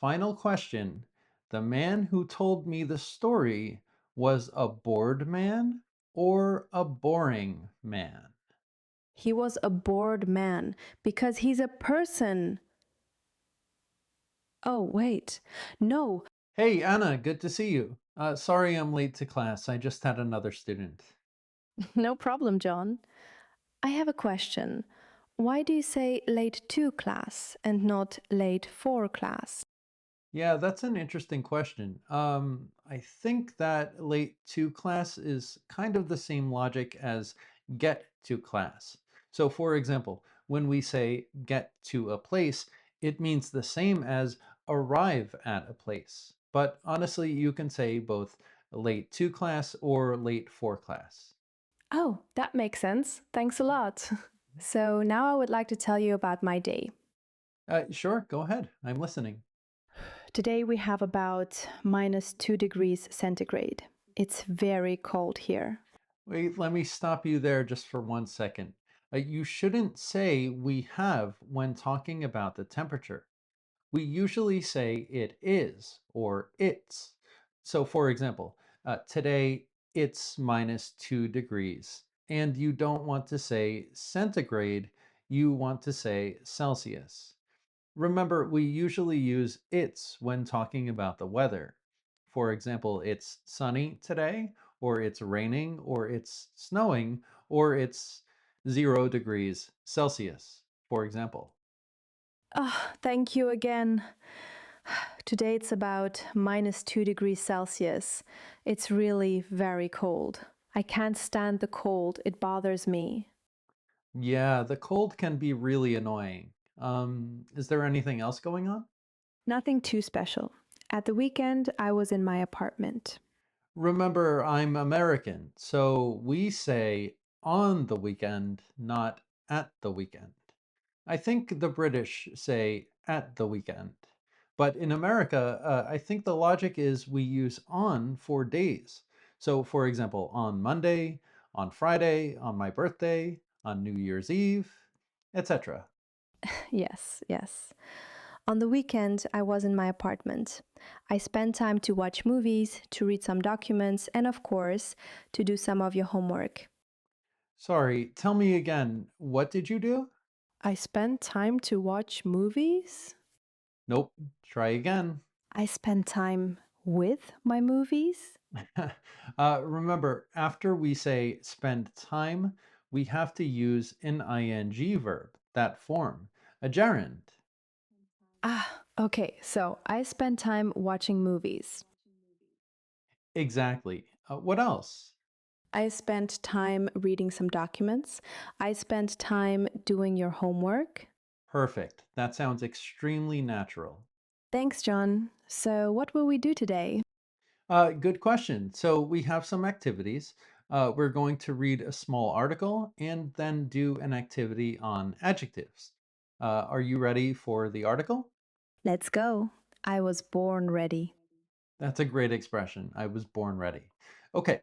Final question. The man who told me the story was a bored man or a boring man? He was a bored man because he's a person. Oh, wait. No, Hey, Anna, good to see you. Sorry I'm late to class. I just had another student. no problem, John. I have a question. Why do you say late to class and not late for class? Yeah, that's an interesting question. I think that late to class is kind of the same logic as get to class. So, for example, when we say get to a place, it means the same as arrive at a place. But honestly, you can say both late to class or late for class. Oh, that makes sense. Thanks a lot. So now I would like to tell you about my day. Sure, go ahead. I'm listening. Today we have about -2 degrees centigrade. It's very cold here. Wait, let me stop you there just for 1 second. You shouldn't say we have when talking about the temperature. We usually say it is or it's. So, for example, today it's -2 degrees, and you don't want to say centigrade, you want to say Celsius. Remember, we usually use it's when talking about the weather. For example, it's sunny today, or it's raining, or it's snowing, or it's 0 degrees Celsius, for example. Ah, thank you again. Today it's about -2 degrees Celsius. It's really very cold. I can't stand the cold, it bothers me. Yeah, the cold can be really annoying. Is there anything else going on? Nothing too special. At the weekend, I was in my apartment. Remember, I'm American, so we say on the weekend, not at the weekend. I think the British say at the weekend. But in America, I think the logic is we use on for days. So, for example, on Monday, on Friday, on my birthday, on New Year's Eve, etc. Yes, yes. On the weekend, I was in my apartment. I spent time to watch movies, to read some documents, and of course, to do some of your homework. Sorry, tell me again, what did you do? I spent time to watch movies? Nope, try again. I spent time with my movies? Remember, after we say spend time, we have to use an ing verb, that form, a gerund. Ah, okay, so I spent time watching movies. Exactly. What else? I spent time reading some documents. I spent time doing your homework. Perfect. That sounds extremely natural. Thanks, John. So, what will we do today? Good question. So we have some activities. We're going to read a small article and then do an activity on adjectives. Are you ready for the article? Let's go. I was born ready. That's a great expression. I was born ready. Okay,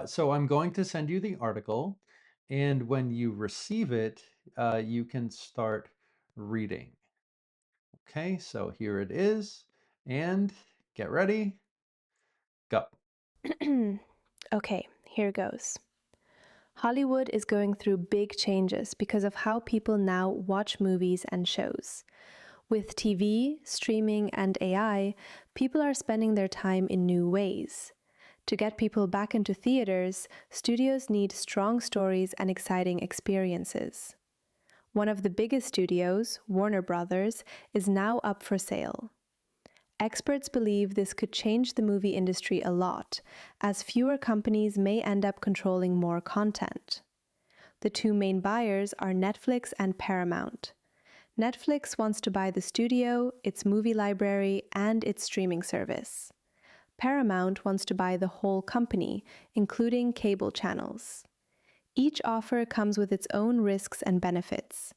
so I'm going to send you the article, and when you receive it, you can start reading. Okay, so here it is, and get ready, go. Okay, here goes. Hollywood is going through big changes because of how people now watch movies and shows. With TV, streaming, and AI, people are spending their time in new ways. To get people back into theaters, studios need strong stories and exciting experiences. One of the biggest studios, Warner Brothers, is now up for sale. Experts believe this could change the movie industry a lot, as fewer companies may end up controlling more content. The two main buyers are Netflix and Paramount. Netflix wants to buy the studio, its movie library, and its streaming service. Paramount wants to buy the whole company, including cable channels. Each offer comes with its own risks and benefits.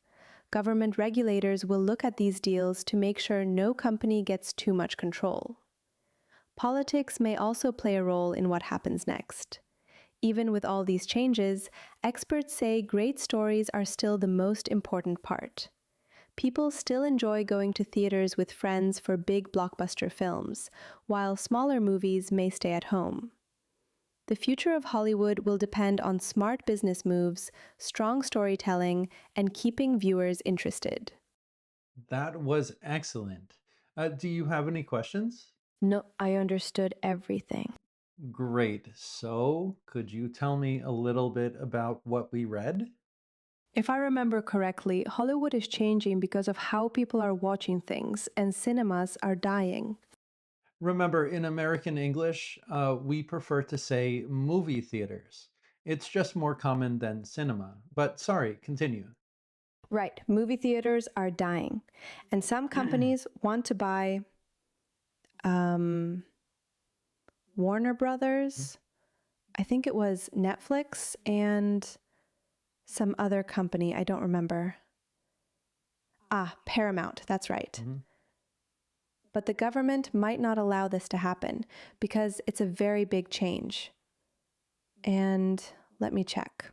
Government regulators will look at these deals to make sure no company gets too much control. Politics may also play a role in what happens next. Even with all these changes, experts say great stories are still the most important part. People still enjoy going to theaters with friends for big blockbuster films, while smaller movies may stay at home. The future of Hollywood will depend on smart business moves, strong storytelling, and keeping viewers interested. That was excellent. Do you have any questions? No, I understood everything. Great. So, could you tell me a little bit about what we read? If I remember correctly, Hollywood is changing because of how people are watching things, and cinemas are dying. Remember, in American English, we prefer to say movie theaters. It's just more common than cinema. But sorry, continue. Right, movie theaters are dying. And some companies want to buy um, Warner Brothers, I think it was Netflix, and some other company, I don't remember. Ah, Paramount, that's right. Mhm. But the government might not allow this to happen because it's a very big change. And let me check.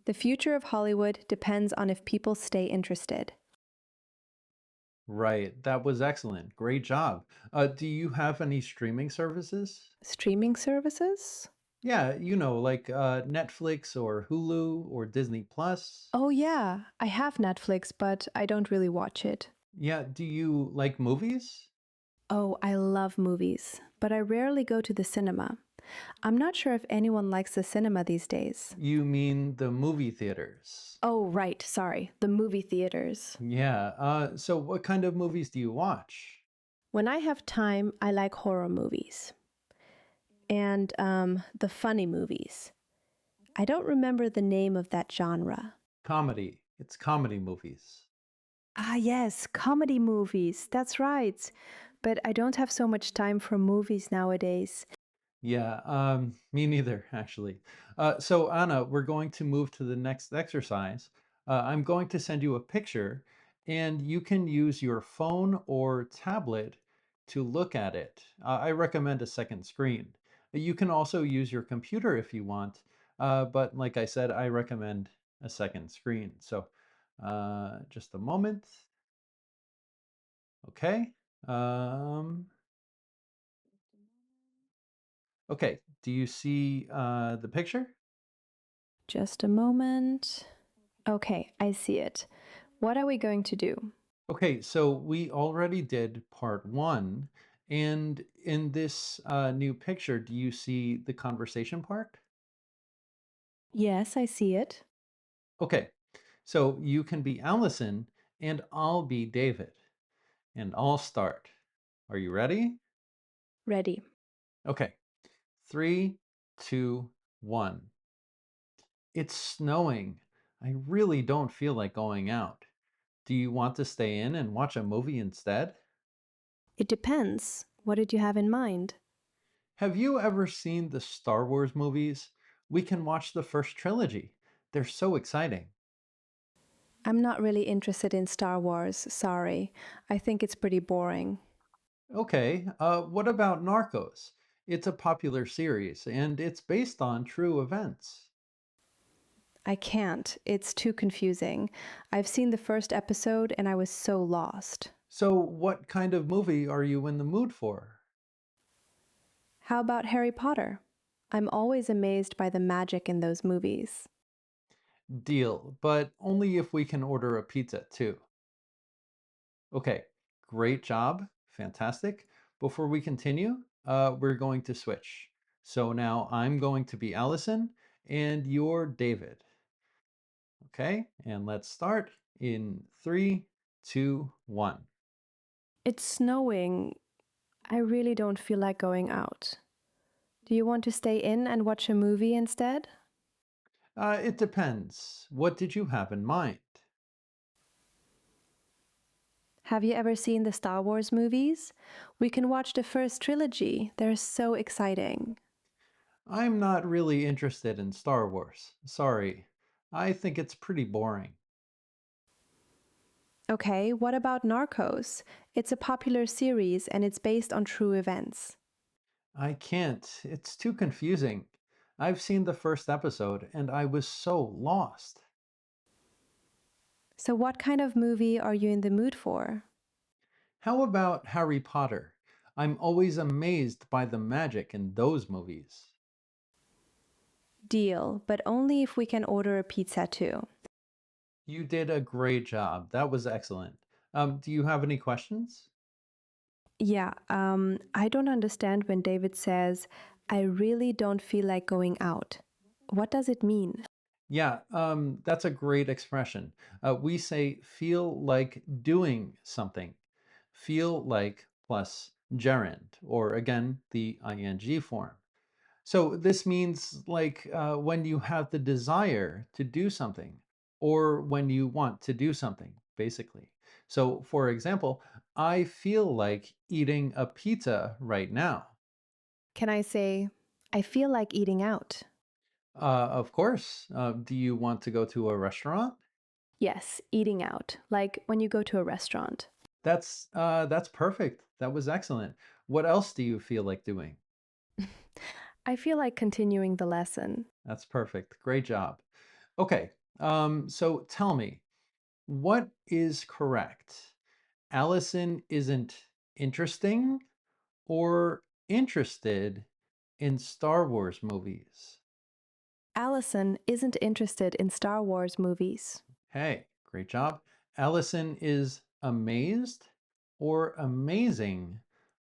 The future of Hollywood depends on if people stay interested. Right, that was excellent. Great job. Do you have any streaming services? Streaming services? Yeah, like Netflix or Hulu or Disney Plus. Oh, yeah, I have Netflix, but I don't really watch it. Yeah, do you like movies? Oh, I love movies, but I rarely go to the cinema. I'm not sure if anyone likes the cinema these days. You mean the movie theaters? Oh, right, sorry, the movie theaters. Yeah, so what kind of movies do you watch? When I have time, I like horror movies and the funny movies. I don't remember the name of that genre. Comedy. It's comedy movies. Ah, yes, comedy movies. That's right. But I don't have so much time for movies nowadays. Yeah, me neither, actually. So, Anna, we're going to move to the next exercise. I'm going to send you a picture, and you can use your phone or tablet to look at it. I recommend a second screen. You can also use your computer if you want, but like I said, I recommend a second screen. So, just a moment. Okay. Um, okay. Do you see the picture? Just a moment. Okay, I see it. What are we going to do? Okay, so we already did part one. And in this new picture, do you see the conversation part? Yes, I see it. Okay, so you can be Allison and I'll be David. And I'll start. Are you ready? Ready. Okay, three, two, one. It's snowing. I really don't feel like going out. Do you want to stay in and watch a movie instead? It depends. What did you have in mind? Have you ever seen the Star Wars movies? We can watch the first trilogy. They're so exciting. I'm not really interested in Star Wars, sorry. I think it's pretty boring. Okay, what about Narcos? It's a popular series and it's based on true events. I can't. It's too confusing. I've seen the first episode and I was so lost. So, what kind of movie are you in the mood for? How about Harry Potter? I'm always amazed by the magic in those movies. Deal, but only if we can order a pizza too. Okay, great job. Fantastic. Before we continue, we're going to switch. So now I'm going to be Allison and you're David. Okay, and let's start in three, two, one. It's snowing. I really don't feel like going out. Do you want to stay in and watch a movie instead? It depends. What did you have in mind? Have you ever seen the Star Wars movies? We can watch the first trilogy. They're so exciting. I'm not really interested in Star Wars. Sorry. I think it's pretty boring. Okay, what about Narcos? It's a popular series and it's based on true events. I can't. It's too confusing. I've seen the first episode and I was so lost. So, what kind of movie are you in the mood for? How about Harry Potter? I'm always amazed by the magic in those movies. Deal, but only if we can order a pizza too. You did a great job. That was excellent. Do you have any questions? Yeah, I don't understand when David says, I really don't feel like going out. What does it mean? Yeah, that's a great expression. We say feel like doing something. Feel like plus gerund, or again, the ing form. So this means like when you have the desire to do something or when you want to do something, basically. So, for example, I feel like eating a pizza right now. Can I say, I feel like eating out? Of course. Do you want to go to a restaurant? Yes, eating out, like when you go to a restaurant. That's perfect. That was excellent. What else do you feel like doing? I feel like continuing the lesson. That's perfect. Great job. Okay. So tell me, what is correct? Allison isn't interesting or interested in Star Wars movies. Allison isn't interested in Star Wars movies. Hey, great job. Allison is amazed or amazing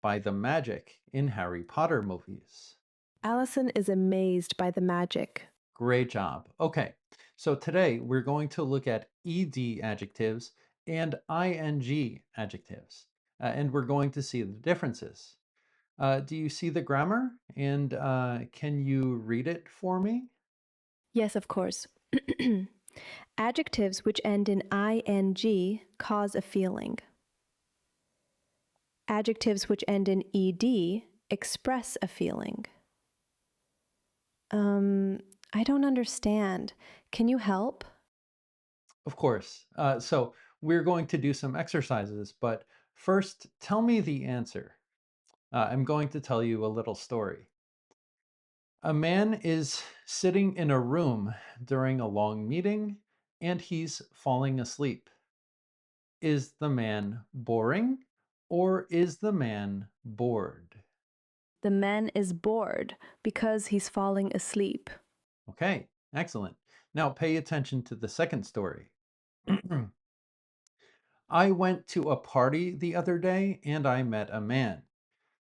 by the magic in Harry Potter movies. Allison is amazed by the magic. Great job. Okay, so today we're going to look at ed adjectives and ing adjectives, and we're going to see the differences. Do you see the grammar? And can you read it for me? Yes, of course. Adjectives which end in ing cause a feeling. Adjectives which end in ed express a feeling. Um, I don't understand. Can you help? Of course. So we're going to do some exercises, but first, tell me the answer. I'm going to tell you a little story. A man is sitting in a room during a long meeting and he's falling asleep. Is the man boring or is the man bored? The man is bored because he's falling asleep. Okay, excellent. Now pay attention to the second story. I went to a party the other day and I met a man.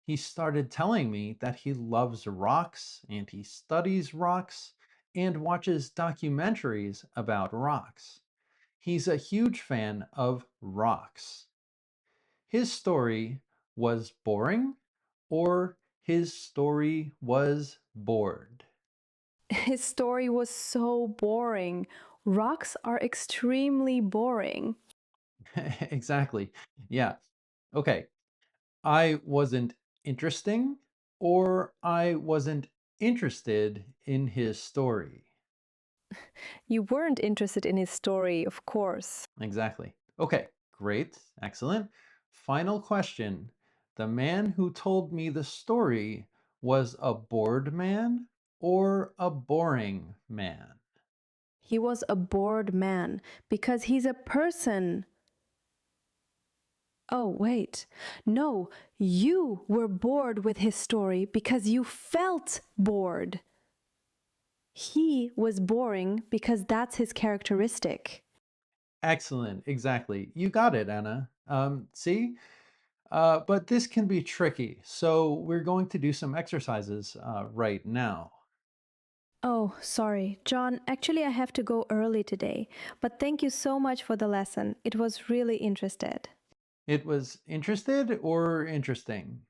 He started telling me that he loves rocks and he studies rocks and watches documentaries about rocks. He's a huge fan of rocks. His story was boring or his story was bored. His story was so boring. Rocks are extremely boring. Exactly. Yeah. Okay. I wasn't interesting or I wasn't interested in his story. You weren't interested in his story, of course. Exactly. Okay, great. Excellent. Final question. The man who told me the story was a bored man or a boring man? He was a bored man because he's a person. Oh, wait. No, you were bored with his story because you felt bored. He was boring because that's his characteristic. Excellent. Exactly. You got it, Anna. See? But this can be tricky. So we're going to do some exercises right now. Oh, sorry. John, actually, I have to go early today, but thank you so much for the lesson. It was really interested. It was interested or interesting?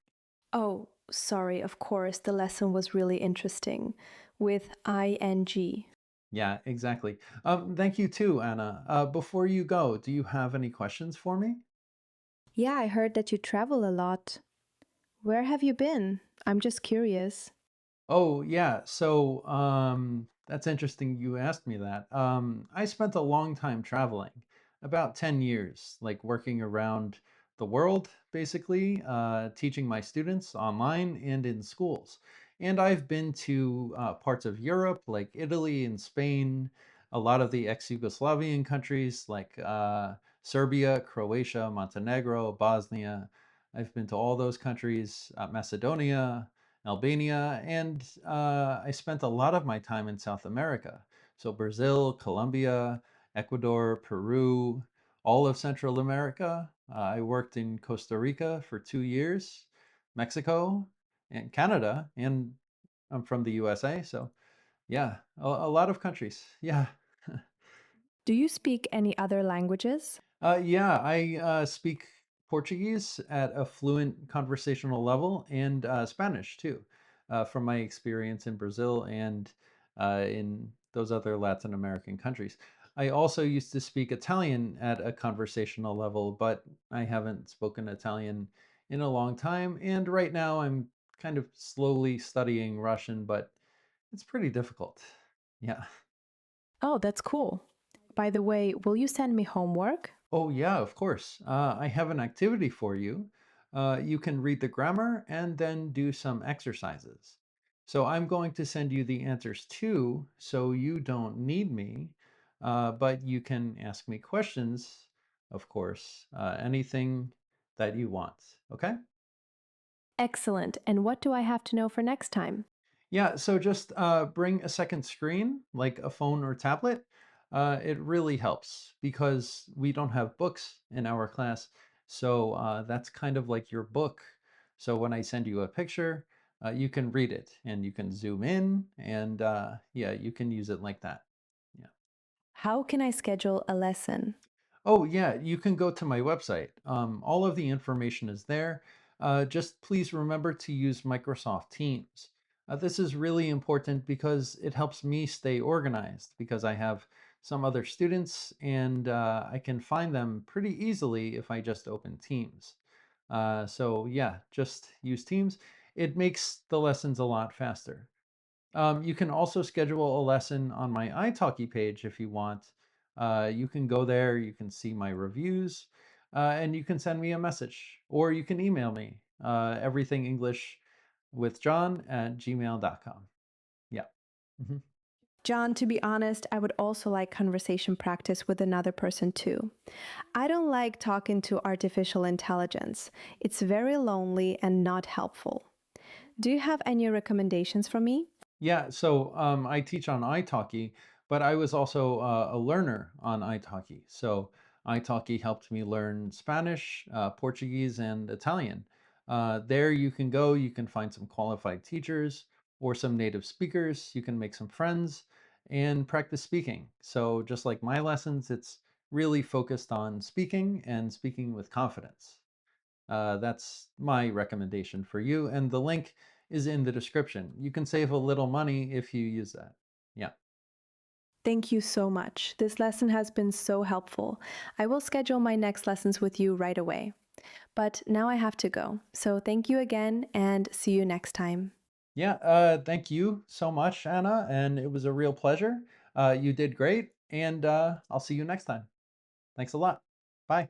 Oh, sorry, of course, the lesson was really interesting with ing. Yeah, exactly. Thank you too, Anna. Before you go, do you have any questions for me? Yeah, I heard that you travel a lot. Where have you been? I'm just curious. Oh, yeah. So, that's interesting you asked me that. I spent a long time traveling, about 10 years, like working around the world, basically, teaching my students online and in schools. And I've been to parts of Europe, like Italy and Spain, a lot of the ex-Yugoslavian countries like Serbia, Croatia, Montenegro, Bosnia. I've been to all those countries, Macedonia, Albania, and I spent a lot of my time in South America. So Brazil, Colombia, Ecuador, Peru, all of Central America. I worked in Costa Rica for 2 years, Mexico, and Canada, and I'm from the USA. So yeah, a lot of countries. Yeah. Do you speak any other languages? Yeah, I speak Portuguese at a fluent conversational level and Spanish too, from my experience in Brazil and in those other Latin American countries. I also used to speak Italian at a conversational level, but I haven't spoken Italian in a long time. And right now I'm kind of slowly studying Russian, but it's pretty difficult. Yeah. Oh, that's cool. By the way, will you send me homework? Oh, yeah, of course. I have an activity for you. You can read the grammar and then do some exercises. So I'm going to send you the answers too, so you don't need me, but you can ask me questions, of course, anything that you want. Okay? Excellent. And what do I have to know for next time? Yeah, so just bring a second screen, like a phone or tablet. It really helps because we don't have books in our class. So that's kind of like your book. So when I send you a picture, you can read it and you can zoom in and yeah, you can use it like that. Yeah. How can I schedule a lesson? Oh, yeah, you can go to my website. All of the information is there. Just please remember to use Microsoft Teams. This is really important because it helps me stay organized because I have some other students and I can find them pretty easily if I just open Teams. So, yeah, just use Teams. It makes the lessons a lot faster. You can also schedule a lesson on my italki page if you want. You can go there, you can see my reviews, and you can send me a message or you can email me, everything English with John at gmail.com. Yeah. Mhm. John, to be honest, I would also like conversation practice with another person too. I don't like talking to artificial intelligence. It's very lonely and not helpful. Do you have any recommendations for me? Yeah, so I teach on italki, but I was also a learner on italki. So italki helped me learn Spanish, Portuguese, and Italian. There you can go, you can find some qualified teachers or some native speakers. You can make some friends and practice speaking. So just like my lessons, it's really focused on speaking and speaking with confidence. That's my recommendation for you. And the link is in the description. You can save a little money if you use that. Yeah. Thank you so much. This lesson has been so helpful. I will schedule my next lessons with you right away. But now I have to go. So thank you again and see you next time. Yeah. Thank you so much, Anna. And it was a real pleasure. You did great. And I'll see you next time. Thanks a lot. Bye.